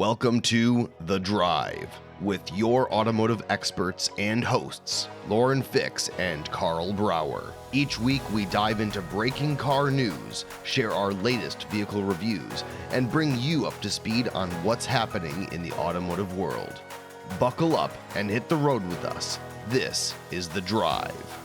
Welcome to The Drive with your automotive experts and hosts, Lauren Fix and Karl Brauer. Each week we dive into breaking car news, share our latest vehicle reviews, and bring you up to speed on what's happening in the automotive world. Buckle up and hit the road with us. This is The Drive.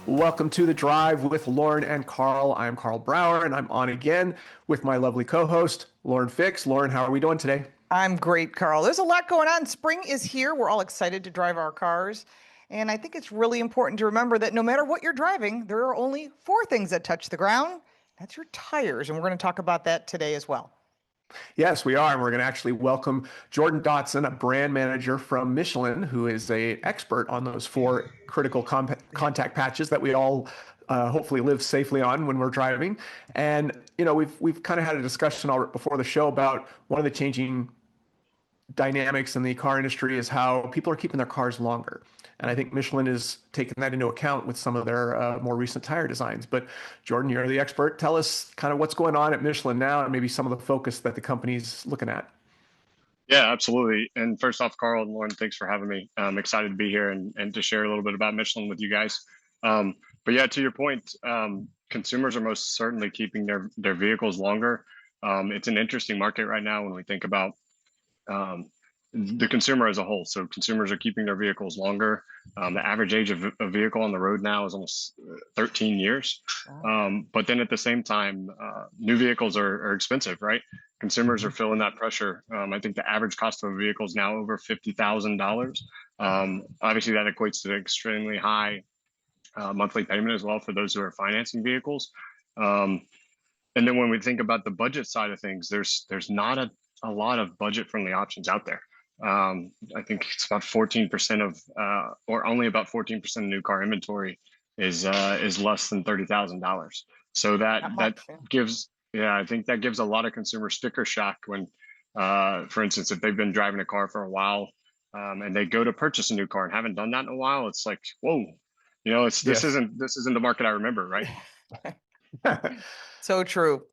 Welcome to The Drive with Lauren and Karl. I'm Karl Brauer, and I'm on again with my lovely co-host, Lauren Fix. Lauren, how are we doing today? I'm great, Karl. There's a lot going on. Spring is here. We're all excited to drive our cars. And I think it's really important to remember that no matter what you're driving, there are only 4 things that touch the ground. That's your tires. And we're going to talk about that today as well. Yes, we are. And we're going to actually welcome Jordan Dotson, a brand manager from Michelin, who is an expert on those 4 critical contact patches that we all hopefully live safely on when we're driving. And, you know, we've kind of had a discussion before the show about one of the changing dynamics in the car industry is how people are keeping their cars longer. And I think Michelin is taking that into account with some of their more recent tire designs. But Jordan, you're the expert. Tell us kind of what's going on at Michelin now and maybe some of the focus that the company's looking at. Yeah, absolutely. And first off, Karl and Lauren, thanks for having me. I'm excited to be here and to share a little bit about Michelin with you guys. But yeah, to your point, consumers are most certainly keeping their vehicles longer. It's an interesting market right now when we think about the consumer as a whole. So consumers are keeping their vehicles longer. The average age of a vehicle on the road now is almost 13 years. But then at the same time, new vehicles are expensive, right? Consumers are feeling that pressure. I think the average cost of a vehicle is now over $50,000. Obviously, that equates to an extremely high monthly payment as well for those who are financing vehicles. And then when we think about the budget side of things, there's not a lot of budget-friendly options out there. I think it's about 14% of, or only about 14% of new car inventory is less than $30,000. So that gives, I think that gives a lot of consumers sticker shock when, for instance, if they've been driving a car for a while and they go to purchase a new car and haven't done that in a while, it's like, whoa, you know, this isn't the market I remember, right? So true.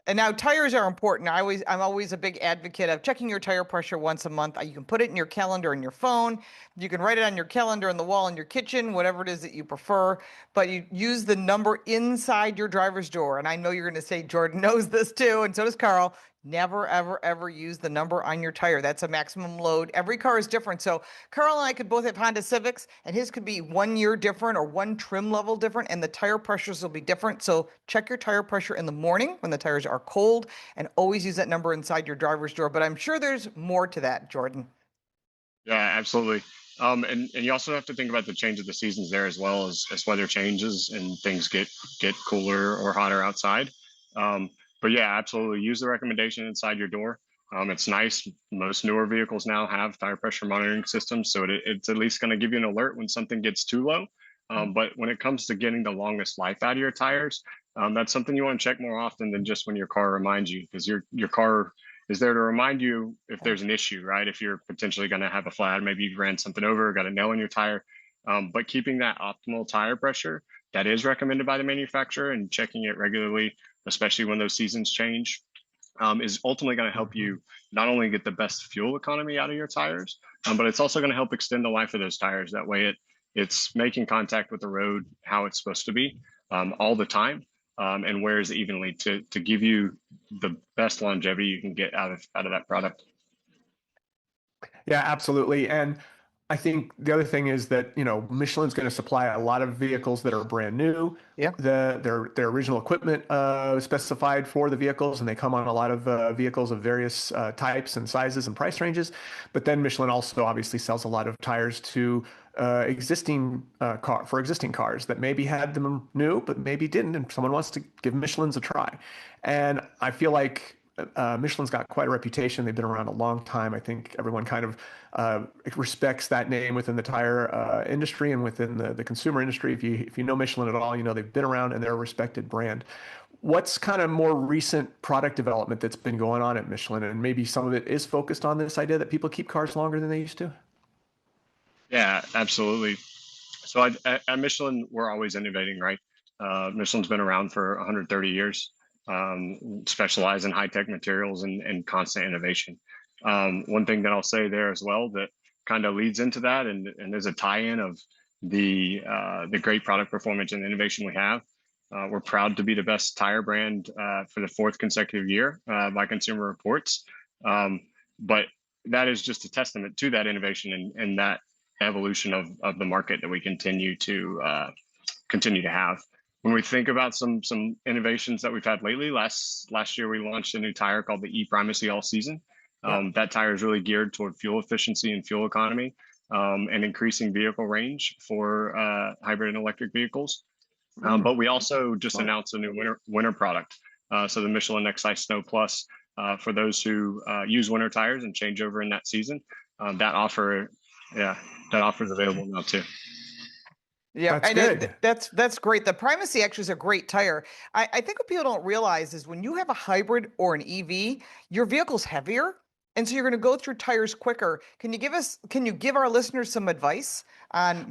And now tires are important. I'm always a big advocate of checking your tire pressure once a month. You can put it in your calendar in your phone. You can write it on your calendar on the wall in your kitchen, whatever it is that you prefer. But you use the number inside your driver's door. And I know you're going to say Jordan knows this too, and so does Karl. Never, ever, ever use the number on your tire. That's a maximum load. Every car is different. So Karl and I could both have Honda Civics, and his could be 1 year different or one trim level different, and the tire pressures will be different. So check your tire pressure in the morning when the tires are cold, and always use that number inside your driver's door. But I'm sure there's more to that, Jordan. Yeah, absolutely. And you also have to think about the change of the seasons there as well as weather changes and things get cooler or hotter outside. But yeah, absolutely. Use the recommendation inside your door. It's nice. Most newer vehicles now have tire pressure monitoring systems, so it's at least going to give you an alert when something gets too low. But when it comes to getting the longest life out of your tires, that's something you want to check more often than just when your car reminds you, because your car is there to remind you if there's an issue, right? If you're potentially going to have a flat, maybe you ran something over, got a nail in your tire. But keeping that optimal tire pressure that is recommended by the manufacturer and checking it regularly, especially when those seasons change, is ultimately going to help you not only get the best fuel economy out of your tires, but it's also going to help extend the life of those tires. That way it's making contact with the road how it's supposed to be all the time, and wears evenly to give you the best longevity you can get out of that product. Yeah, absolutely. And I think the other thing is that, you know, Michelin's going to supply a lot of vehicles that are brand new. Yeah. Their original equipment specified for the vehicles, and they come on a lot of vehicles of various types and sizes and price ranges. But then Michelin also obviously sells a lot of tires to existing cars that maybe had them new, but maybe didn't, and someone wants to give Michelin's a try. And I feel like Michelin's got quite a reputation. They've been around a long time. I think everyone kind of respects that name within the tire industry and within the consumer industry. If you know Michelin at all, you know they've been around and they're a respected brand. What's kind of more recent product development that's been going on at Michelin, and maybe some of it is focused on this idea that people keep cars longer than they used to? Yeah, absolutely. So at Michelin, we're always innovating, right? Michelin's been around for 130 years, specialize in high-tech materials and constant innovation. One thing that I'll say there as well that kind of leads into that, and there's a tie-in of the great product performance and innovation we have. We're proud to be the best tire brand for the fourth consecutive year by Consumer Reports. But that is just a testament to that innovation and that evolution of the market that we continue to have. When we think about some innovations that we've had lately, last year we launched a new tire called the E-Primacy All Season. That tire is really geared toward fuel efficiency and fuel economy, and increasing vehicle range for hybrid and electric vehicles. But we also just announced a new winter product. So the Michelin XI Snow Plus, for those who use winter tires and change over in that season, that offer is available now too. Yeah, That's good. That's great. The Primacy actually is a great tire. I think what people don't realize is when you have a hybrid or an EV, your vehicle's heavier, and so you're going to go through tires quicker. Can you give our listeners some advice on?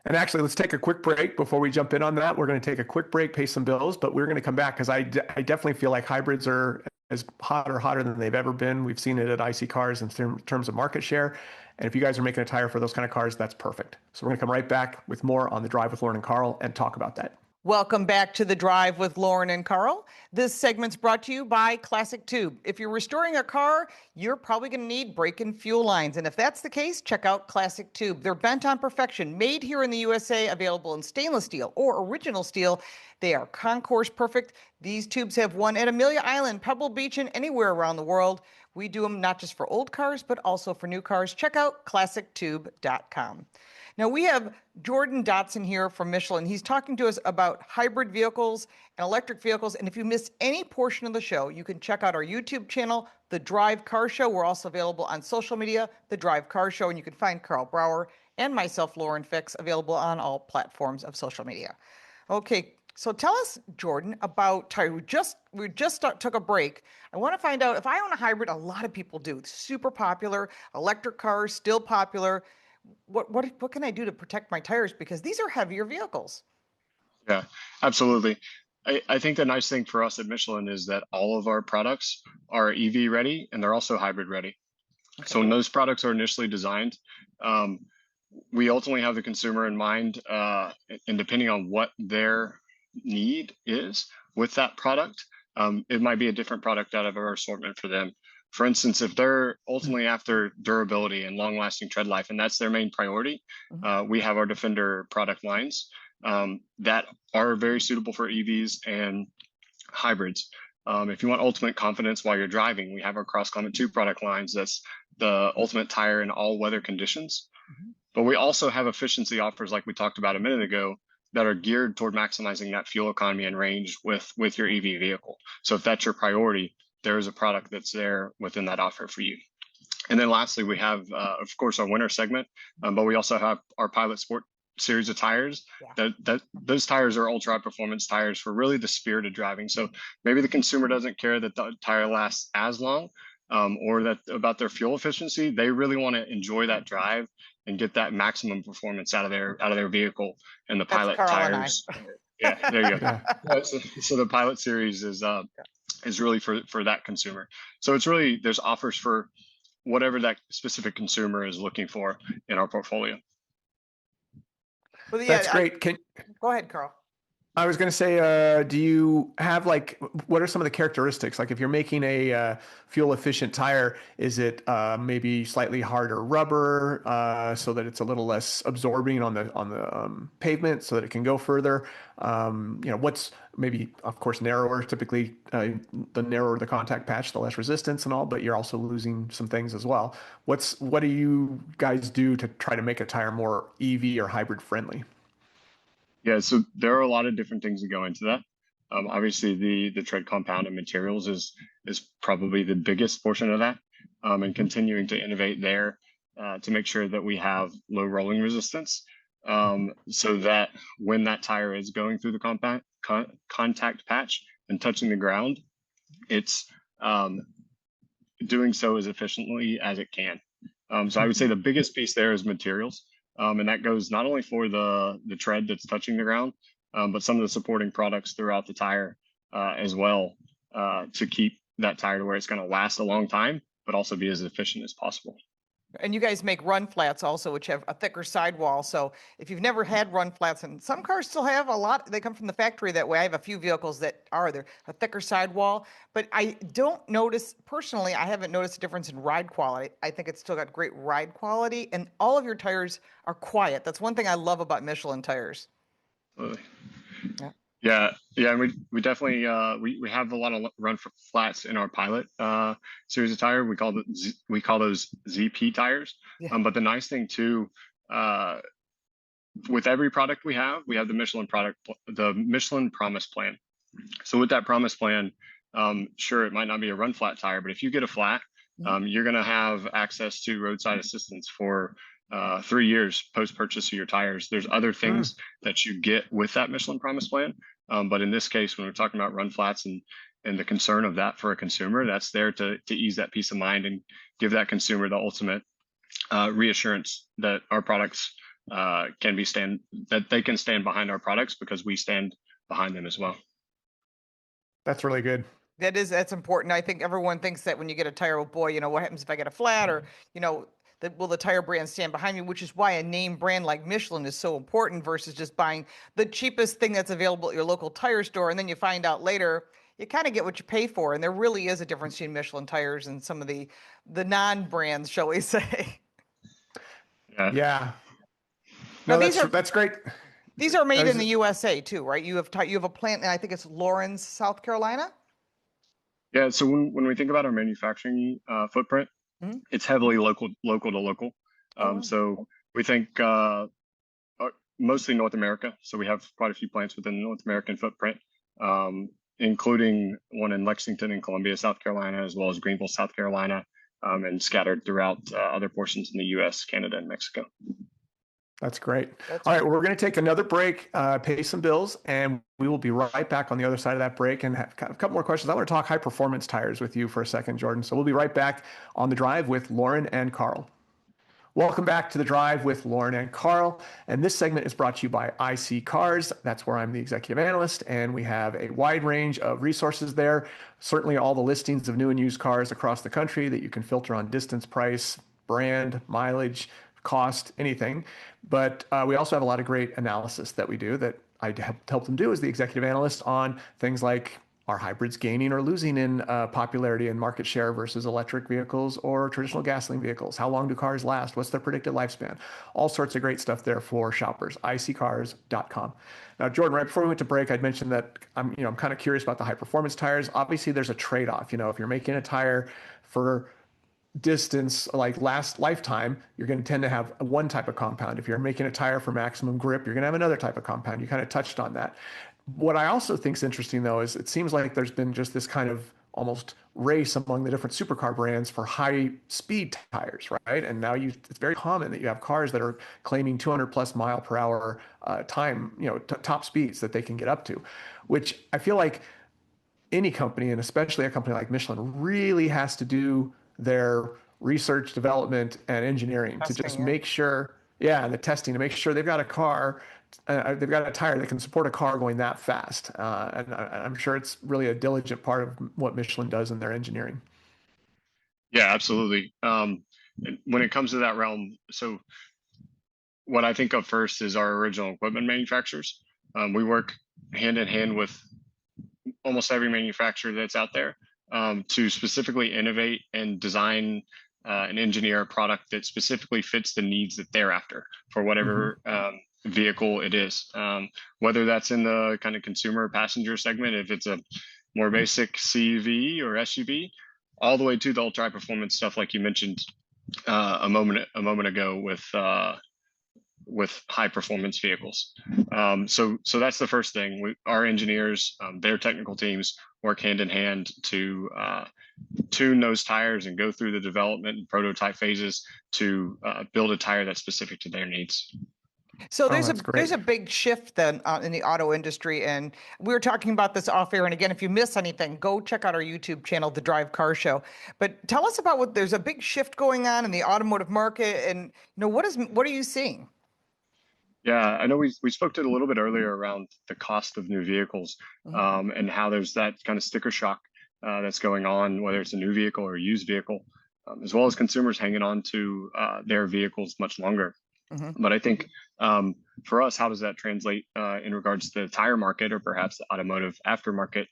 Actually, let's take a quick break before we jump in on that. We're going to take a quick break, pay some bills, but we're going to come back because I definitely feel like hybrids are as hotter than they've ever been. We've seen it at IC cars in terms of market share. And if you guys are making a tire for those kind of cars, that's perfect. So we're going to come right back with more on The Drive with Lauren and Karl and talk about that. Welcome back to The Drive with Lauren and Karl. This segment's brought to you by Classic Tube. If you're restoring a car, you're probably going to need brake and fuel lines. And if that's the case, check out Classic Tube. They're bent on perfection, made here in the USA, available in stainless steel or original steel. They are concourse perfect. These tubes have one at Amelia Island, Pebble Beach, and anywhere around the world. We do them not just for old cars, but also for new cars. Check out ClassicTube.com. Now, we have Jordan Dotson here from Michelin. He's talking to us about hybrid vehicles and electric vehicles. And if you missed any portion of the show, you can check out our YouTube channel, The Drive Car Show. We're also available on social media, The Drive Car Show. And you can find Karl Brauer and myself, Lauren Fix, available on all platforms of social media. Okay, so tell us, Jordan, about tire. We just took a break. I want to find out, if I own a hybrid, a lot of people do. It's super popular. Electric cars, still popular. What can I do to protect my tires? Because these are heavier vehicles. Yeah, absolutely. I think the nice thing for us at Michelin is that all of our products are EV ready and they're also hybrid ready. Okay. So when those products are initially designed, we ultimately have the consumer in mind, and depending on what their need is with that product, it might be a different product out of our assortment for them. For instance, if they're ultimately after durability and long-lasting tread life, and that's their main priority, we have our Defender product lines that are very suitable for EVs and hybrids. If you want ultimate confidence while you're driving, we have our Cross Climate 2 product lines. That's the ultimate tire in all weather conditions. But we also have efficiency offers, like we talked about a minute ago, that are geared toward maximizing that fuel economy and range with your EV vehicle. So if that's your priority, there is a product that's there within that offer for you. And then lastly, we have, of course, our winter segment, but we also have our Pilot Sport series of tires. Those tires are ultra high performance tires for really the spirit of driving. So maybe the consumer doesn't care that the tire lasts as long, or that about their fuel efficiency. They really want to enjoy that drive and get that maximum performance out of their vehicle. And the Pilot tires. Yeah, there you go. So the Pilot series is really for that consumer. So it's really, there's offers for whatever that specific consumer is looking for in our portfolio. Well, yeah, that's great. Go ahead, Karl. I was going to say, do you have what are some of the characteristics? Like if you're making a fuel efficient tire, is it maybe slightly harder rubber so that it's a little less absorbing on the pavement so that it can go further? What's maybe, of course, narrower. Typically, the narrower the contact patch, the less resistance and all, but you're also losing some things as well. What do you guys do to try to make a tire more EV or hybrid friendly? Yeah, so there are a lot of different things that go into that. Obviously, the tread compound and materials is probably the biggest portion of that, and continuing to innovate there to make sure that we have low rolling resistance, so that when that tire is going through the contact patch and touching the ground, it's doing so as efficiently as it can. So I would say the biggest piece there is materials. And that goes not only for the tread that's touching the ground, but some of the supporting products throughout the tire as well, to keep that tire to where it's going to last a long time but also be as efficient as possible. And you guys make run flats also, which have a thicker sidewall. So if you've never had run flats, and some cars still have a lot, they come from the factory that way. I have a few vehicles that are there, a thicker sidewall, but I don't notice, personally, I haven't noticed a difference in ride quality. I think it's still got great ride quality, and all of your tires are quiet. That's one thing I love about Michelin tires. Absolutely. Yeah. Yeah, and we definitely we have a lot of run flats in our pilot series of tire. We call those ZP tires. Yeah. But the nice thing too, with every product we have the the Michelin Promise Plan. So with that Promise Plan, sure, it might not be a run flat tire, but if you get a flat, you're going to have access to roadside assistance for 3 years post-purchase of your tires. There's other things that you get with that Michelin Promise Plan. But in this case, when we're talking about run flats and the concern of that for a consumer, that's there to ease that peace of mind and give that consumer the ultimate reassurance that our products that they can stand behind our products because we stand behind them as well. That's really good. That's important. I think everyone thinks that when you get a tire, oh boy, what happens if I get a flat, or, will the tire brand stand behind me? Which is why a name brand like Michelin is so important versus just buying the cheapest thing that's available at your local tire store. And then you find out later, you kind of get what you pay for. And there really is a difference between Michelin tires and some of the non-brands, shall we say. Yeah. No, that's great. These are made in the USA too, right? You have a plant, and I think it's Lawrence, South Carolina. Yeah. So when we think about our manufacturing footprint, it's heavily local to local. So we think mostly North America. So we have quite a few plants within the North American footprint, including one in Lexington and Columbia, South Carolina, as well as Greenville, South Carolina, and scattered throughout other portions in the U.S., Canada, and Mexico. That's great. All right, well, we're going to take another break, pay some bills, and we will be right back on the other side of that break and have a couple more questions. I want to talk high performance tires with you for a second, Jordan. So we'll be right back on the drive with Lauren and Karl. Welcome back to the drive with Lauren and Karl. And this segment is brought to you by IC Cars. That's where I'm the executive analyst, and we have a wide range of resources there. Certainly all the listings of new and used cars across the country that you can filter on distance, price, brand, mileage, cost, anything. But we also have a lot of great analysis that we do that I help them do as the executive analyst on things like, are hybrids gaining or losing in popularity and market share versus electric vehicles or traditional gasoline vehicles? How long do cars last? What's their predicted lifespan? All sorts of great stuff there for shoppers. iccars.com. Now, Jordan, right before we went to break, I'd mentioned that I'm kind of curious about the high performance tires. Obviously, there's a trade-off. If you're making a tire for distance, like last lifetime, you're going to tend to have one type of compound. If you're making a tire for maximum grip, you're going to have another type of compound. You kind of touched on that. What I also think is interesting, though, is it seems like there's been just this kind of almost race among the different supercar brands for high speed tires, right? And now it's very common that you have cars that are claiming 200 plus mile per hour time, top speeds that they can get up to, which I feel like any company, and especially a company like Michelin, really has to do their research, development, and engineering testing, to just make sure, and the testing to make sure they've got a car, they've got a tire that can support a car going that fast. And I'm sure it's really a diligent part of what Michelin does in their engineering. Yeah, absolutely. When it comes to that realm, so what I think of first is our original equipment manufacturers. We work hand in hand with almost every manufacturer that's out there to specifically innovate and design and engineer a product that specifically fits the needs that they're after for whatever vehicle it is. Whether that's in the kind of consumer passenger segment, if it's a more basic CV or SUV, all the way to the ultra high performance stuff like you mentioned a moment ago with high performance vehicles. So that's the first thing. Our engineers, their technical teams work hand in hand to tune those tires and go through the development and prototype phases to build a tire that's specific to their needs. So there's a big shift then in the auto industry, and we were talking about this off air. And again, if you miss anything, go check out our YouTube channel, The Drive Car Show. But tell us about there's a big shift going on in the automotive market, and what are you seeing? Yeah, I know we spoke to it a little bit earlier around the cost of new vehicles and how there's that kind of sticker shock that's going on, whether it's a new vehicle or a used vehicle. as well as consumers hanging on to their vehicles much longer. But I think for us, how does that translate in regards to the tire market or perhaps the automotive aftermarket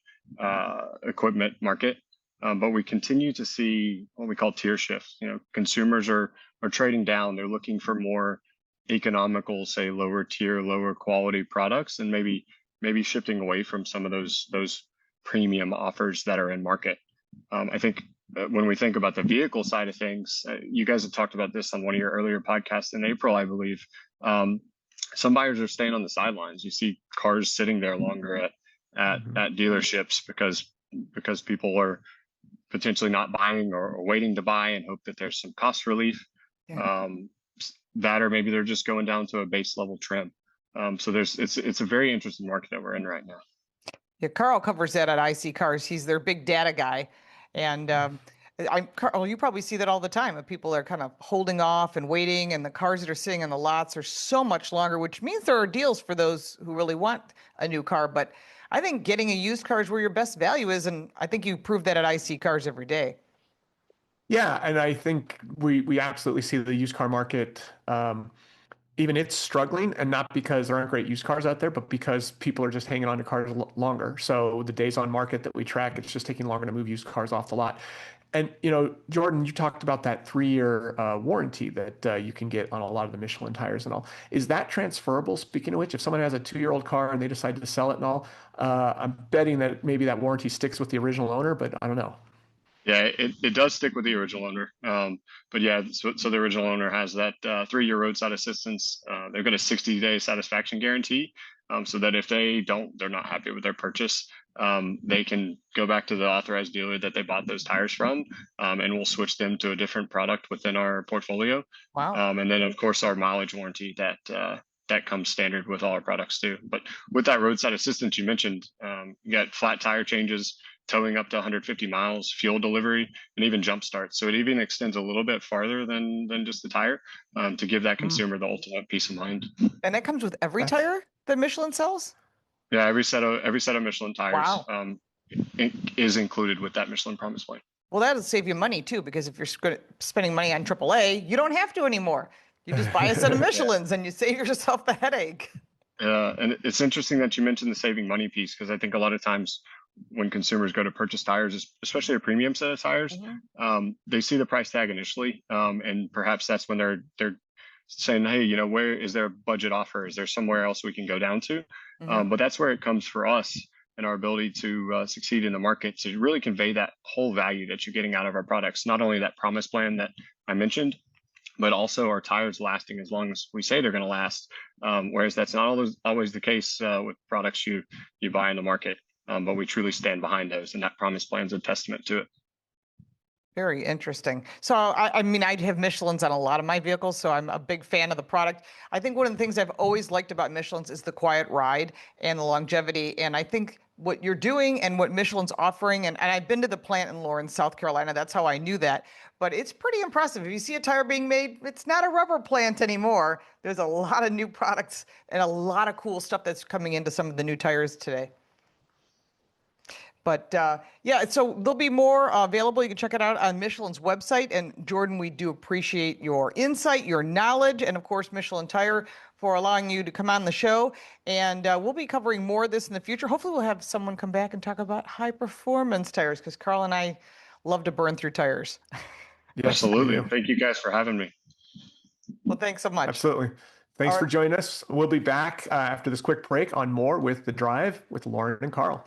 equipment market? But we continue to see what we call tier shifts. Consumers are trading down. They're looking for more economical, say lower tier, lower quality products, and maybe shifting away from some of those premium offers that are in market. I think when we think about the vehicle side of things, you guys have talked about this on one of your earlier podcasts in April, I believe. Some buyers are staying on the sidelines. You see cars sitting there longer at dealerships because people are potentially not buying or waiting to buy and hope that there's some cost relief. Yeah. That or maybe they're just going down to a base level trim. So it's a very interesting market that we're in right now. Yeah, Karl covers that at IC Cars. He's their big data guy. And Karl, you probably see that all the time. People are kind of holding off and waiting, and the cars that are sitting in the lots are so much longer, which means there are deals for those who really want a new car. But I think getting a used car is where your best value is, and I think you prove that at IC Cars every day. Yeah, and I think we absolutely see the used car market, even it's struggling, and not because there aren't great used cars out there, but because people are just hanging on to cars longer. So the days on market that we track, it's just taking longer to move used cars off the lot. And, Jordan, you talked about that 3-year warranty that you can get on a lot of the Michelin tires and all. Is that transferable? Speaking of which, if someone has a 2-year-old car and they decide to sell it and all, I'm betting that maybe that warranty sticks with the original owner, but I don't know. Yeah, it does stick with the original owner. But yeah, so the original owner has that 3-year roadside assistance. They've got a 60-day satisfaction guarantee, so that if they're not happy with their purchase, they can go back to the authorized dealer that they bought those tires from, and we'll switch them to a different product within our portfolio. Wow. And then of course our mileage warranty that comes standard with all our products too. But with that roadside assistance you mentioned, you got flat tire changes, towing up to 150 miles, fuel delivery, and even jump start. So it even extends a little bit farther than just the tire, to give that consumer the ultimate peace of mind. And that comes with every tire that Michelin sells? Yeah, every set of Michelin tires is included with that Michelin Promise Plan. Well, that'll save you money too, because if you're spending money on AAA, you don't have to anymore. You just buy a set of Michelins and you save yourself the headache. And it's interesting that you mentioned the saving money piece, because I think a lot of times when consumers go to purchase tires, especially a premium set of tires, they see the price tag initially, and perhaps that's when they're saying, hey, where is there a budget offer? Is there somewhere else we can go down to? But that's where it comes for us and our ability to succeed in the market, to really convey that whole value that you're getting out of our products. Not only that promise plan that I mentioned, but also our tires lasting as long as we say they're going to last. Whereas that's not always the case with products you buy in the market. But we truly stand behind those, and that promise plan is a testament to it. Very interesting. So, I mean, I have Michelins on a lot of my vehicles, so I'm a big fan of the product. I think one of the things I've always liked about Michelins is the quiet ride and the longevity. And I think what you're doing and what Michelin's offering, and I've been to the plant in Lawrence, South Carolina, that's how I knew that. But it's pretty impressive. If you see a tire being made, it's not a rubber plant anymore. There's a lot of new products and a lot of cool stuff that's coming into some of the new tires today. But yeah, so there'll be more available. You can check it out on Michelin's website. And Jordan, we do appreciate your insight, your knowledge, and of course, Michelin Tire for allowing you to come on the show. And we'll be covering more of this in the future. Hopefully we'll have someone come back and talk about high performance tires, because Karl and I love to burn through tires. Yes, absolutely. Thank you guys for having me. Well, thanks so much. Absolutely. Thanks for joining us. We'll be back after this quick break on more with The Drive with Lauren and Karl.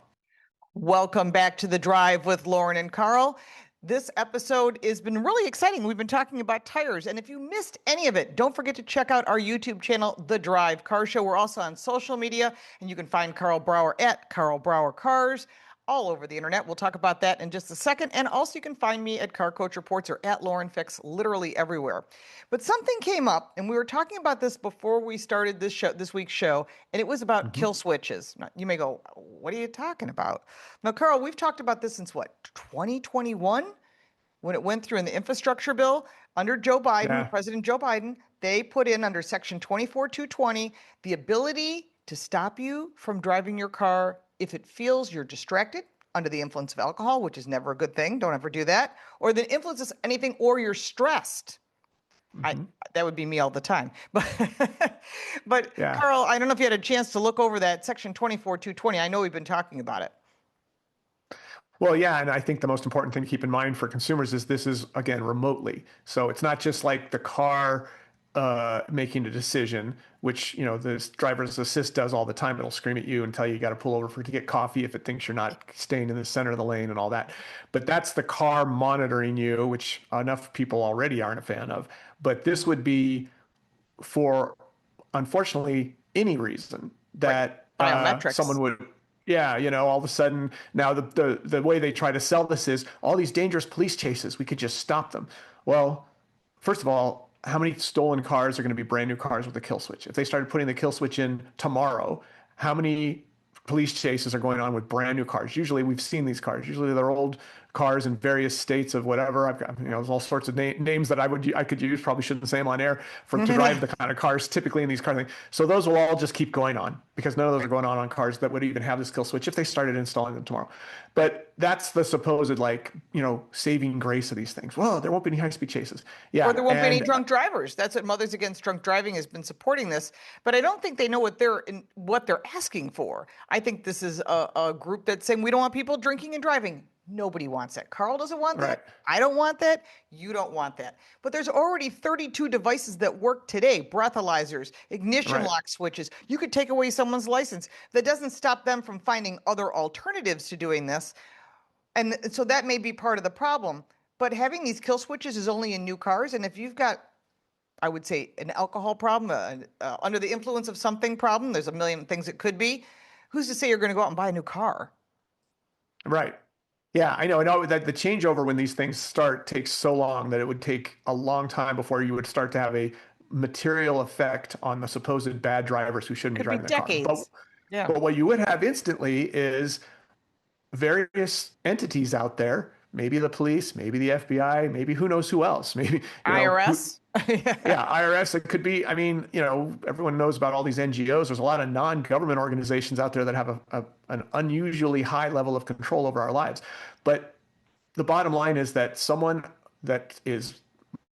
Welcome back to The Drive with Lauren and Karl. This episode has been really exciting. We've been talking about tires, and if you missed any of it, don't forget to check out our YouTube channel, The Drive Car Show. We're also on social media, and you can find Karl Brauer at Karl Brauer Cars all over the internet. We'll talk about that in just a second. And also you can find me at Car Coach Reports or at Lauren Fix, literally everywhere. But something came up, and we were talking about this before we started this week's show, and it was about kill switches. Now, you may go, what are you talking about? Now, Karl, we've talked about this since what, 2021? When it went through in the infrastructure bill under Joe Biden, President Joe Biden, they put in under Section 24220 the ability to stop you from driving your car if it feels you're distracted, under the influence of alcohol, which is never a good thing. Don't ever do that. Or the influence is anything, or you're stressed. That would be me all the time. But Yeah. Karl, I don't know if you had a chance to look over that section 24.220. I know we've been talking about it. Well, yeah, and I think the most important thing to keep in mind for consumers is this is, again, remotely. So it's not just like the car making a decision, which, you know, the driver's assist does all the time. It'll scream at you and tell you got to pull over to get coffee if it thinks you're not staying in the center of the lane and all that. But that's the car monitoring you, which enough people already aren't a fan of. But this would be for, unfortunately, any reason that Biometrics. someone would. Yeah, you know, all of a sudden now the way they try to sell this is all these dangerous police chases, we could just stop them. Well, first of all, how many stolen cars are going to be brand new cars with a kill switch? If they started putting the kill switch in tomorrow, how many police chases are going on with brand new cars? Usually we've seen these cars. Usually they're old cars in various states of whatever. I've got, you know, there's all sorts of names that I could use. Probably shouldn't say them on air to drive the kind of cars typically in these car things. So those will all just keep going on because none of those are going on cars that would even have this kill switch if they started installing them tomorrow. But that's the supposed, like, you know, saving grace of these things. Well, there won't be any high speed chases. Yeah. Or there won't be any drunk drivers. That's what Mothers Against Drunk Driving has been supporting this. But I don't think they know what they're asking for. I think this is a group that's saying we don't want people drinking and driving. Nobody wants that. Karl doesn't want that. Right. I don't want that. You don't want that. But there's already 32 devices that work today, breathalyzers, ignition lock switches. You could take away someone's license. That doesn't stop them from finding other alternatives to doing this. And so that may be part of the problem. But having these kill switches is only in new cars. And if you've got, I would say, an alcohol problem, under the influence of something problem, there's a million things it could be. Who's to say you're going to go out and buy a new car? Right. Yeah, I know that the changeover when these things start takes so long that it would take a long time before you would start to have a material effect on the supposed bad drivers who shouldn't be driving the car. But what you would have instantly is various entities out there, maybe the police, maybe the FBI, maybe who knows who else, maybe IRS. Yeah, IRS. It could be. I mean, you know, everyone knows about all these NGOs. There's a lot of non-government organizations out there that have an unusually high level of control over our lives. But the bottom line is that someone that is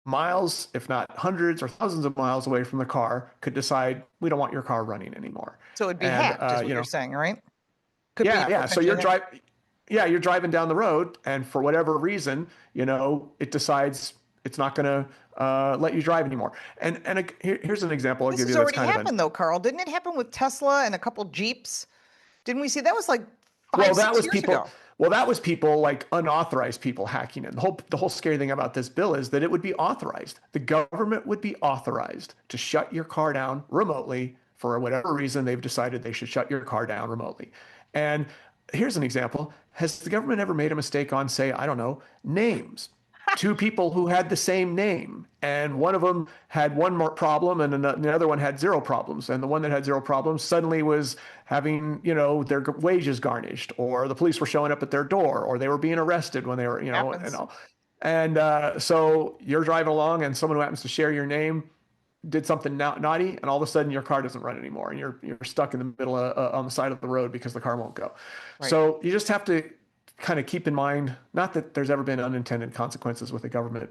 miles, if not hundreds or thousands of miles away from the car could decide we don't want your car running anymore. So it'd be hacked, is what you're saying, right? Could yeah. So you're driving. Yeah, you're driving down the road, and for whatever reason, you know, it decides it's not going to let you drive anymore. And here's an example I'll give you. This has already happened, though, Karl. Didn't it happen with Tesla and a couple Jeeps? Didn't we see that was like 5-6 years ago? Well, that was people, like unauthorized people hacking in. The whole scary thing about this bill is that it would be authorized. The government would be authorized to shut your car down remotely for whatever reason they've decided they should shut your car down remotely. And here's an example. Has the government ever made a mistake on, say, I don't know, names? Two people who had the same name, and one of them had one more problem and the other one had zero problems. And the one that had zero problems suddenly was having, you know, their wages garnished, or the police were showing up at their door, or they were being arrested when they were, you know, and all. And so you're driving along and someone who happens to share your name did something naughty, and all of a sudden your car doesn't run anymore, and you're stuck in the middle on the side of the road because the car won't go. Right. So you just have to kind of keep in mind, not that there's ever been unintended consequences with a government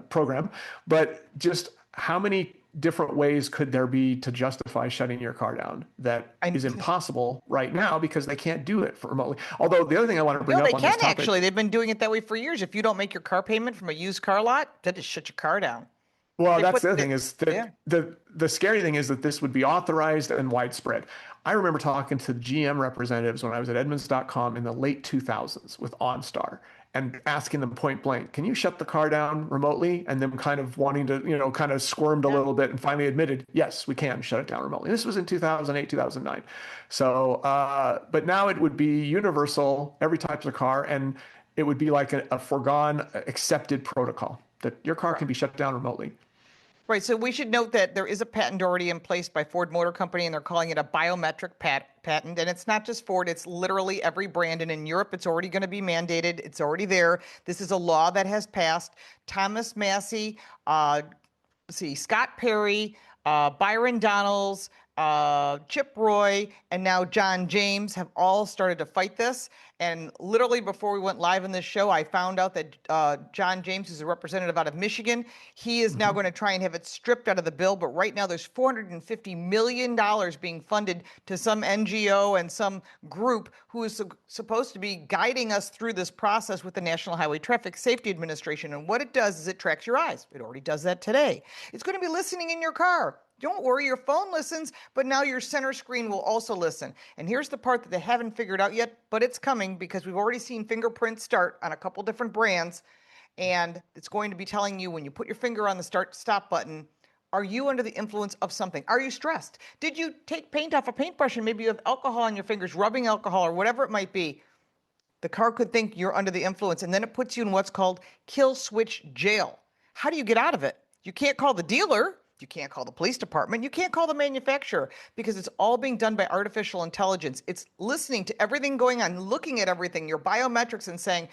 program, but just how many different ways could there be to justify shutting your car down that is impossible right now because they can't do it remotely. Although the other thing I want to bring up on this topic, actually. They've been doing it that way for years. If you don't make your car payment from a used car lot, they just shut your car down. Well, that's the other thing is that the scary thing is that this would be authorized and widespread. I remember talking to GM representatives when I was at Edmunds.com in the late 2000s with OnStar and asking them point blank, can you shut the car down remotely? And them kind of wanting to, you know, kind of squirmed a little bit and finally admitted, yes, we can shut it down remotely. This was in 2008, 2009. So, but now it would be universal, every type of car, and it would be like a foregone accepted protocol that your car can be shut down remotely. Right. So we should note that there is a patent already in place by Ford Motor Company, and they're calling it a biometric patent. And it's not just Ford, it's literally every brand. And in Europe, it's already going to be mandated. It's already there. This is a law that has passed. Thomas Massey, Scott Perry, Byron Donalds, Chip Roy, and now John James have all started to fight this. And literally before we went live in this show, I found out that John James is a representative out of Michigan. He is now going to try and have it stripped out of the bill. But right now there's $450 million being funded to some NGO and some group who is supposed to be guiding us through this process with the National Highway Traffic Safety Administration. And what it does is it tracks your eyes. It already does that today. It's going to be listening in your car. Don't worry, your phone listens, but now your center screen will also listen. And here's the part that they haven't figured out yet, but it's coming because we've already seen fingerprints start on a couple different brands. And it's going to be telling you when you put your finger on the stop button, are you under the influence of something? Are you stressed? Did you take paint off a paintbrush and maybe you have alcohol on your fingers, rubbing alcohol or whatever it might be? The car could think you're under the influence, and then it puts you in what's called kill switch jail. How do you get out of it? You can't call the dealer. You can't call the police department. You can't call the manufacturer because it's all being done by artificial intelligence. It's listening to everything going on, looking at everything, your biometrics, and saying,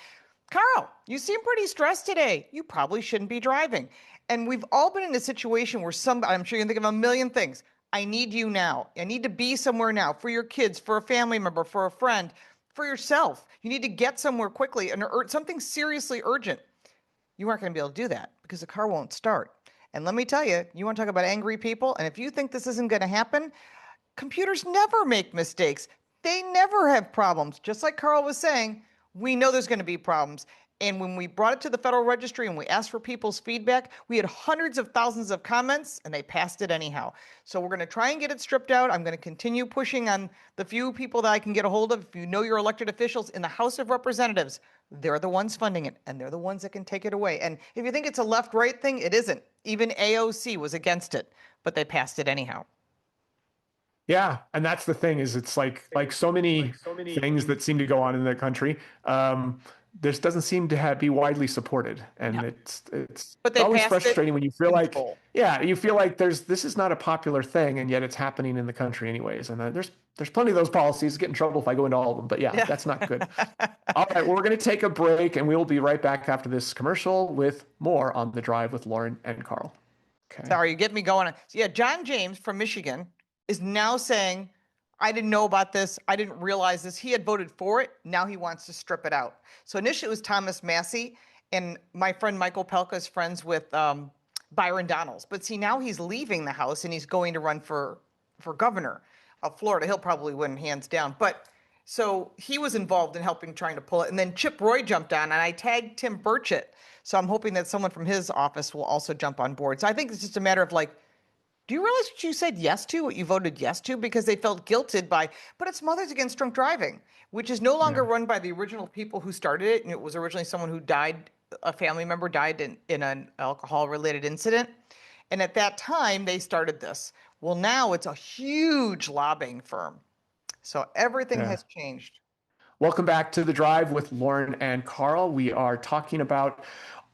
Karl, you seem pretty stressed today. You probably shouldn't be driving. And we've all been in a situation where I'm sure you can think of a million things. I need you now. I need to be somewhere now for your kids, for a family member, for a friend, for yourself. You need to get somewhere quickly and something seriously urgent. You aren't going to be able to do that because the car won't start. And let me tell you, you want to talk about angry people? And if you think this isn't going to happen, computers never make mistakes. They never have problems. Just like Karl was saying, we know there's going to be problems. And when we brought it to the Federal Registry and we asked for people's feedback, we had hundreds of thousands of comments and they passed it anyhow. So we're going to try and get it stripped out. I'm going to continue pushing on the few people that I can get a hold of. If you know your elected officials in the House of Representatives, they're the ones funding it and they're the ones that can take it away. And if you think it's a left-right thing, it isn't. Even AOC was against it, but they passed it anyhow. Yeah, and that's the thing is it's like so many things that seem to go on in the country. This doesn't seem to be widely supported, and it's always frustrating when you feel like this is not a popular thing, and yet it's happening in the country anyways. And there's plenty of those policies. Get in trouble if I go into all of them, but yeah. That's not good. All right, well, we're going to take a break, and we will be right back after this commercial with more on The Drive with Lauren and Karl. Okay. Sorry, you get me going. So yeah, John James from Michigan is now saying, I didn't know about this. I didn't realize this. He had voted for it. Now he wants to strip it out. So initially it was Thomas Massey, and my friend Michael Pelka is friends with Byron Donalds. But see, now he's leaving the House and he's going to run for governor of Florida. He'll probably win hands down. But so he was involved in trying to pull it. And then Chip Roy jumped on, and I tagged Tim Burchett. So I'm hoping that someone from his office will also jump on board. So I think it's just a matter of do you realize what you said yes to, what you voted yes to? Because they felt guilted but it's Mothers Against Drunk Driving, which is no longer run by the original people who started it. And it was originally someone who died, a family member died in an alcohol-related incident. And at that time, they started this. Well, now it's a huge lobbying firm. So everything has changed. Welcome back to The Drive with Lauren and Karl. We are talking about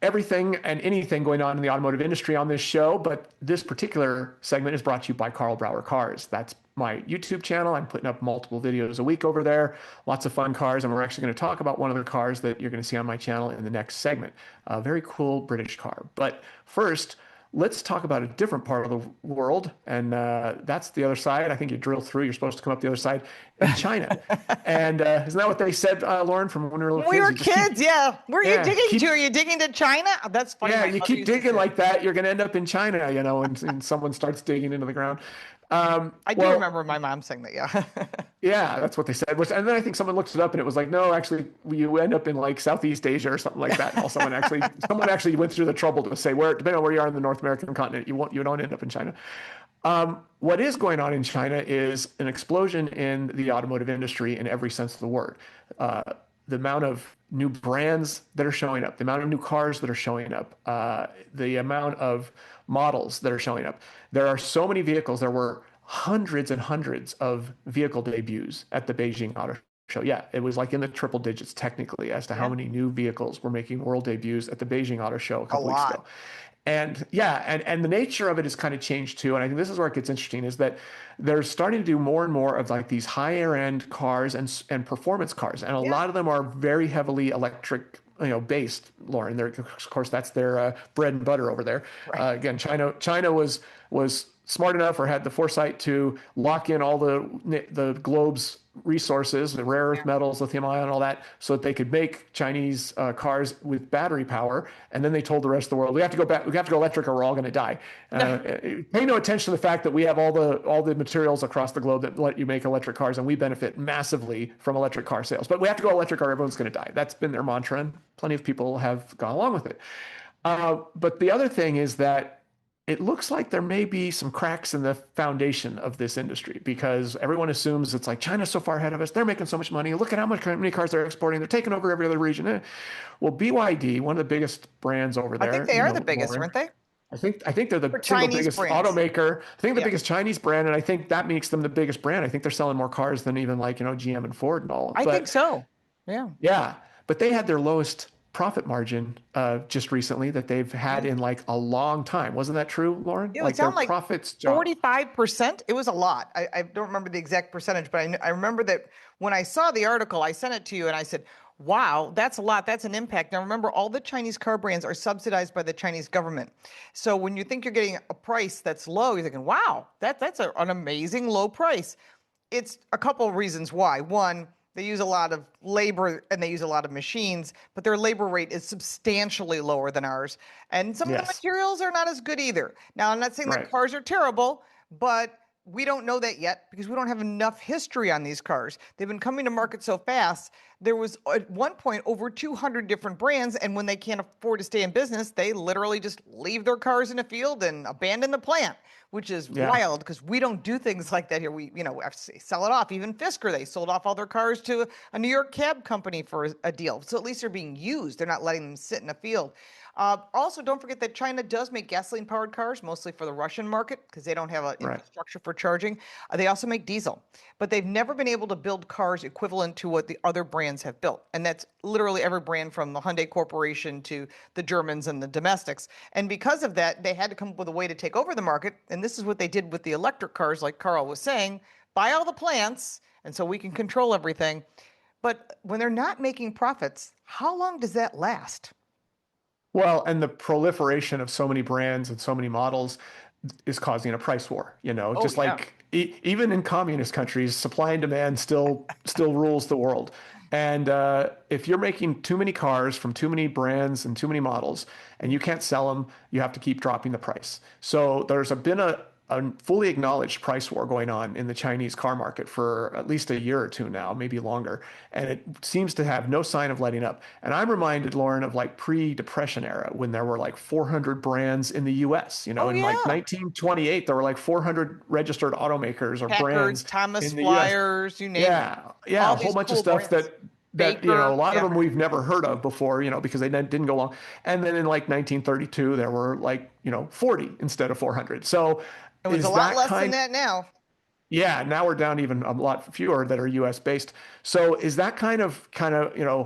everything and anything going on in the automotive industry on this show, but this particular segment is brought to you by Karl Brauer Cars. That's my YouTube channel. I'm putting up multiple videos a week over there, lots of fun cars, and we're actually going to talk about one of the cars that you're going to see on my channel in the next segment. A very cool British car. But first, let's talk about a different part of the world, and that's the other side. I think you drill through, you're supposed to come up the other side, in China. And isn't that what they said, Lauren, from when we were little kids? We were kids, yeah. Where are you digging to? Are you digging to China? Oh, that's funny. Yeah, you keep digging like that, you're going to end up in China, and someone starts digging into the ground. I do remember my mom saying that, yeah. Yeah, that's what they said. And then I think someone looked it up and it was like, no, actually, you end up in Southeast Asia or something like that. And someone actually went through the trouble to say, depending on where you are in the North American continent, you don't end up in China. What is going on in China is an explosion in the automotive industry in every sense of the word. The amount of new brands that are showing up, the amount of new cars that are showing up, the amount of models that are showing up. There are so many vehicles. There were hundreds and hundreds of vehicle debuts at the Beijing Auto Show. Yeah, it was in the triple digits technically as to how many new vehicles were making world debuts at the Beijing Auto Show a couple weeks ago. And and the nature of it has kind of changed too. And I think this is where it gets interesting is that they're starting to do more and more of these higher end cars and performance cars. And a lot of them are very heavily electric based, Lauren. Of course, that's their bread and butter over there. Right. Again, China was smart enough or had the foresight to lock in all the globe's resources, the rare earth metals, lithium ion, all that, so that they could make Chinese cars with battery power. And then they told the rest of the world, we have to go electric or we're all going to die. Pay no attention to the fact that we have all the materials across the globe that let you make electric cars, and we benefit massively from electric car sales. But we have to go electric or everyone's going to die. That's been their mantra, and plenty of people have gone along with it. But the other thing is that it looks like there may be some cracks in the foundation of this industry, because everyone assumes it's like China's so far ahead of us. They're making so much money. Look at how many cars they're exporting. They're taking over every other region. Well, BYD, one of the biggest brands over there. I think they are the biggest, aren't they? I think they're the single Chinese biggest brands. automaker. I think the biggest Chinese brand, and I think that makes them the biggest brand. I think they're selling more cars than even GM and Ford and all. I think so. Yeah. Yeah, but they had their lowest profit margin just recently that they've had in a long time. Wasn't that true, Lauren? Yeah, it sounded like profits 45%. It was a lot. I don't remember the exact percentage, but I remember that when I saw the article, I sent it to you and I said, wow, that's a lot. That's an impact. Now, remember, all the Chinese car brands are subsidized by the Chinese government. So when you think you're getting a price that's low, you're thinking, wow, that's an amazing low price. It's a couple of reasons why. One, they use a lot of labor and they use a lot of machines, but their labor rate is substantially lower than ours. And some of the materials are not as good either. Now, I'm not saying that cars are terrible, but we don't know that yet because we don't have enough history on these cars. They've been coming to market so fast. There was at one point over 200 different brands, and when they can't afford to stay in business, they literally just leave their cars in the field and abandon the plant, which is wild because we don't do things like that here. We, sell it off. Even Fisker, they sold off all their cars to a New York cab company for a deal. So at least they're being used. They're not letting them sit in a field. Also, don't forget that China does make gasoline-powered cars, mostly for the Russian market, because they don't have an infrastructure for charging. They also make diesel, but they've never been able to build cars equivalent to what the other brands have built. And that's literally every brand from the Hyundai Corporation to the Germans and the domestics. And because of that, they had to come up with a way to take over the market. And this is what they did with the electric cars, like Karl was saying, buy all the plants, and so we can control everything. But when they're not making profits, how long does that last? Well, and the proliferation of so many brands and so many models is causing a price war, even in communist countries, supply and demand still rules the world. And if you're making too many cars from too many brands and too many models and you can't sell them, you have to keep dropping the price. So there's been a fully acknowledged price war going on in the Chinese car market for at least a year or two now, maybe longer. And it seems to have no sign of letting up. And I'm reminded, Lauren, of pre-depression era when there were 400 brands in the US, in 1928, there were 400 registered automakers or Packard, brands. Thomas Flyers, you name it. Yeah, a whole bunch of stuff brands. that a lot of them we've never heard of before, because they didn't go long. And then in 1932, there were 40 instead of 400. So it was a lot less than that now. Yeah, now we're down even a lot fewer that are U.S. based. So is that kind of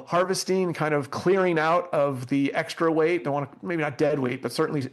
harvesting, kind of clearing out of the extra weight? Don't want to, maybe not dead weight, but certainly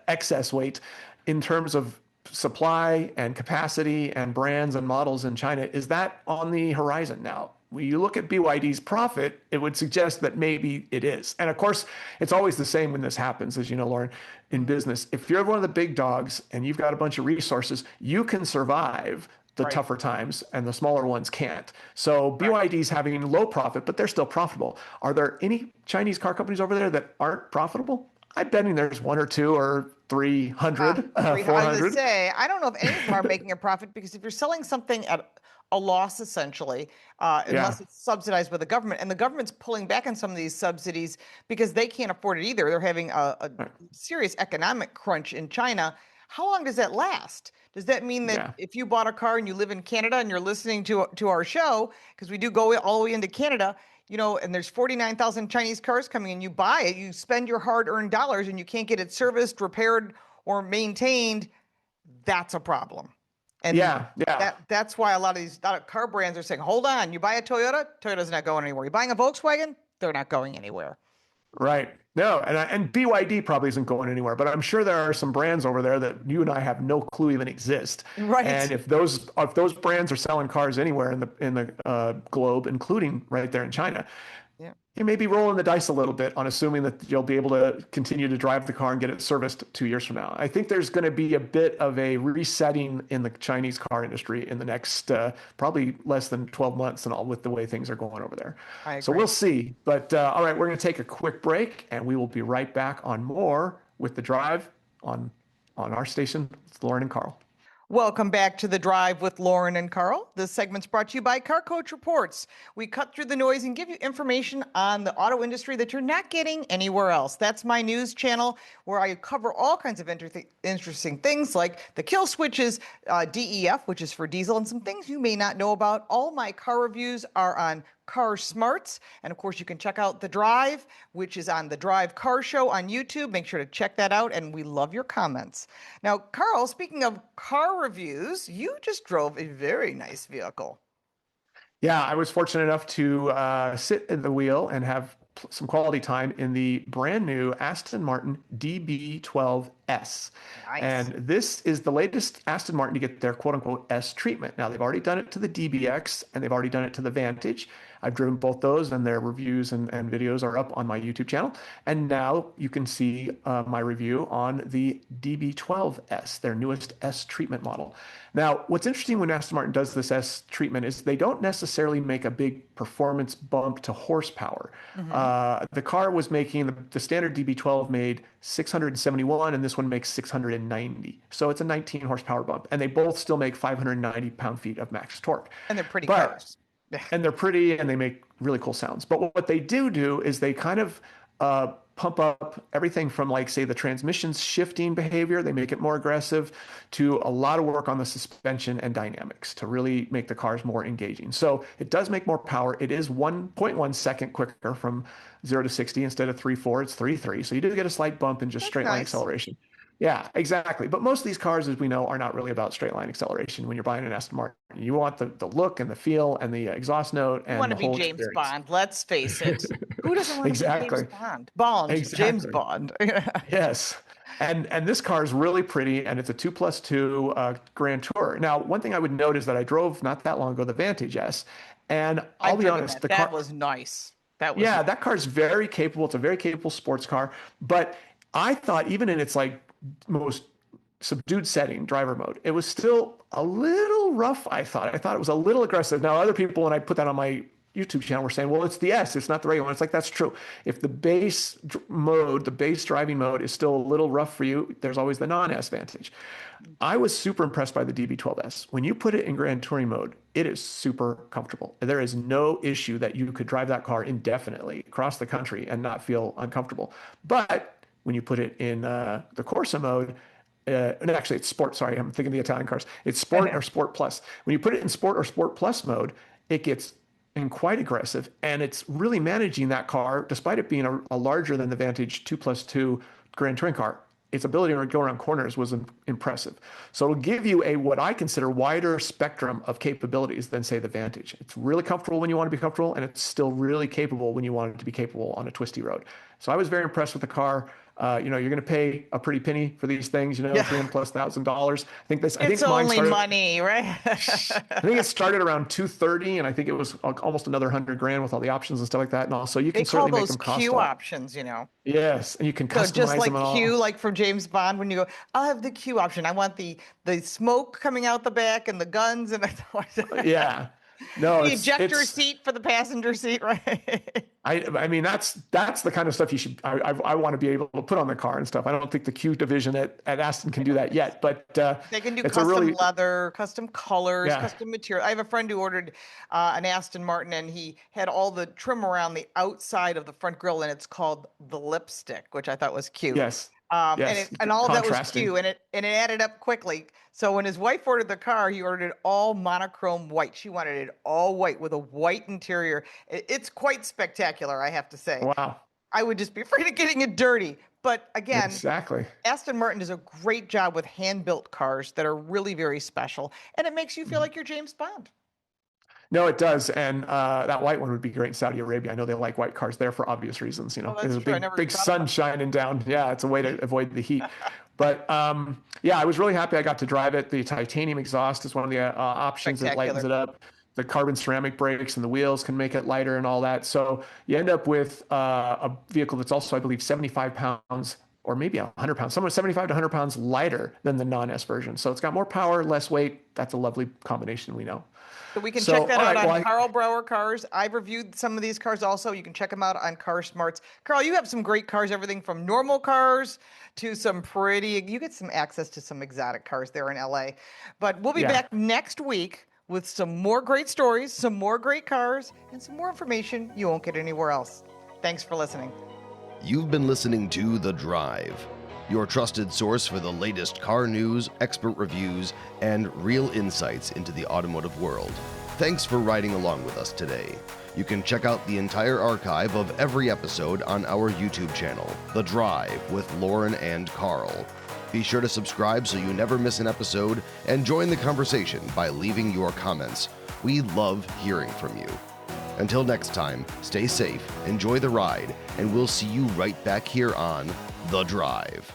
excess weight in terms of supply and capacity and brands and models in China. Is that on the horizon now? When you look at BYD's profit, it would suggest that maybe it is. And of course, it's always the same when this happens, as you know, Lauren, in business. If you're one of the big dogs and you've got a bunch of resources, you can survive the tougher times and the smaller ones can't. So BYD's having low profit, but they're still profitable. Are there any Chinese car companies over there that aren't profitable? I'm betting there's one or two or 300, 400. I was going to say, I don't know if any of them are making a profit, because if you're selling something at a loss, essentially, unless it's subsidized by the government, and the government's pulling back on some of these subsidies because they can't afford it either. They're having a serious economic crunch in China. How long does that last? Does that mean that if you bought a car and you live in Canada and you're listening to our show, because we do go all the way into Canada, and there's 49,000 Chinese cars coming in, you buy it, you spend your hard-earned dollars, and you can't get it serviced, repaired, or maintained, that's a problem. And that's why a lot of car brands are saying, hold on, you buy a Toyota, Toyota's not going anywhere. You're buying a Volkswagen, they're not going anywhere. Right. No, and BYD probably isn't going anywhere, but I'm sure there are some brands over there that you and I have no clue even exist. Right. And if those brands are selling cars anywhere in the globe, including right there in China, Yeah. you may be rolling the dice a little bit on assuming that you'll be able to continue to drive the car and get it serviced 2 years from now. I think there's going to be a bit of a resetting in the Chinese car industry in the next probably less than 12 months and all with the way things are going over there. I So agree. we'll see. But all right, we're going to take a quick break and we will be right back on more with The Drive on our station. It's Lauren and Karl. Welcome back to The Drive with Lauren and Karl. This segment's brought to you by Car Coach Reports. We cut through the noise and give you information on the auto industry that you're not getting anywhere else. That's my news channel where I cover all kinds of interesting things like the kill switches, DEF, which is for diesel, and some things you may not know about. All my car reviews are on Car Smarts. And of course, you can check out The Drive, which is on The Drive Car Show on YouTube. Make sure to check that out. And we love your comments. Now, Karl, speaking of car reviews, you just drove a very nice vehicle. Yeah, I was fortunate enough to sit at the wheel and have some quality time in the brand new Aston Martin DB12S. Nice. And this is the latest Aston Martin to get their quote unquote S treatment. Now, they've already done it to the DBX and they've already done it to the Vantage. I've driven both those and their reviews and videos are up on my YouTube channel. And now you can see my review on the DB12S, their newest S treatment model. Now, what's interesting when Aston Martin does this S treatment is they don't necessarily make a big performance bump to horsepower. The car was making, the standard DB12 made 671 and this one makes 690. So it's a 19 horsepower bump. And they both still make 590 pound-feet of max torque. And they're pretty cars. And they're pretty and they make really cool sounds. But what they do is they kind of pump up everything from, like, say, the transmission's shifting behavior. They make it more aggressive, to a lot of work on the suspension and dynamics to really make the cars more engaging. So it does make more power. It is 1.1 second quicker from 0 to 60 instead of 3.4. It's 3.3. So you do get a slight bump in just straight line acceleration. Yeah, exactly. But most of these cars, as we know, are not really about straight line acceleration when you're buying an Aston Martin. You want the look and the feel and the exhaust note and you want to the be whole James experience. Bond. Let's face it. Who doesn't want to be James Bond? James Bond. Yes. And this car is really pretty, and it's a 2+2 Grand Tour. Now, one thing I would note is that I drove not that long ago the Vantage S, and I'll be honest, the car that was nice. That car is very capable. It's a very capable sports car, but I thought even in its like most subdued setting, driver mode, it was still a little rough. I thought it was a little aggressive. Now, other people, when I put that on my YouTube channel, were saying, well, it's the S, it's not the regular one. It's like, that's true. If the base mode, the base driving mode is still a little rough for you, there's always the non-S Vantage. I was super impressed by the DB12S. When you put it in Grand Touring mode, it is super comfortable. There is no issue that you could drive that car indefinitely across the country and not feel uncomfortable. But when you put it in the Corsa mode, and actually it's Sport, sorry, I'm thinking the Italian cars. It's Sport or Sport Plus. When you put it in Sport or Sport Plus mode, it gets quite aggressive, and it's really managing that car, despite it being a larger than the Vantage 2+2 Grand Touring car. Its ability to go around corners was impressive. So it'll give you what I consider wider spectrum of capabilities than, say, the Vantage. It's really comfortable when you want to be comfortable, and it's still really capable when you want it to be capable on a twisty road. So I was very impressed with the car. You're going to pay a pretty penny for these things, $300,000+. I think mine only started, money, right? I think it started around 230, and I think it was almost another $100,000 with all the options and stuff like that. And also, you can certainly make them cost Q options, Yes, and you can customize just like them all. Q, like for James Bond, when you go, I'll have the Q option. I want the smoke coming out the back and the guns and Yeah. No, the ejector seat for the passenger seat, right? I mean, that's the kind of stuff you should. I want to be able to put on the car and stuff. I don't think the Q division at Aston can do that yet, but they can do custom leather, custom colors, custom material. I have a friend who ordered an Aston Martin, and he had all the trim around the outside of the front grille, and it's called the lipstick, which I thought was cute. Yes. And all of that was Q, and it added up quickly. So when his wife ordered the car, he ordered it all monochrome white. She wanted it all white with a white interior. It's quite spectacular, I have to say. Wow. I would just be afraid of getting it dirty. But again, exactly. Aston Martin does a great job with hand-built cars that are really very special, and it makes you feel like you're James Bond. No, it does, and that white one would be great in Saudi Arabia. I know they like white cars there for obvious reasons. There's a big sun shining down. Yeah, it's a way to avoid the heat. But I was really happy I got to drive it. The titanium exhaust is one of the options that lightens it up. the carbon ceramic brakes and the wheels can make it lighter and all that. So you end up with a vehicle that's also, I believe, 75 pounds or maybe 100 pounds, somewhere 75 to 100 pounds lighter than the non-S version. So it's got more power, less weight. That's a lovely combination, we know. So we can check that all out right, on Karl Brauer Cars. I've reviewed some of these cars also. You can check them out on Car Smarts. Karl, you have some great cars, everything from normal cars to some pretty, you get some access to some exotic cars there in LA. But we'll be back next week with some more great stories, some more great cars, and some more information you won't get anywhere else. Thanks for listening. You've been listening to The Drive, your trusted source for the latest car news, expert reviews, and real insights into the automotive world. Thanks for riding along with us today. You can check out the entire archive of every episode on our YouTube channel, The Drive with Lauren and Karl. Be sure to subscribe so you never miss an episode, and join the conversation by leaving your comments. We love hearing from you. Until next time, stay safe, enjoy the ride, and we'll see you right back here on The Drive.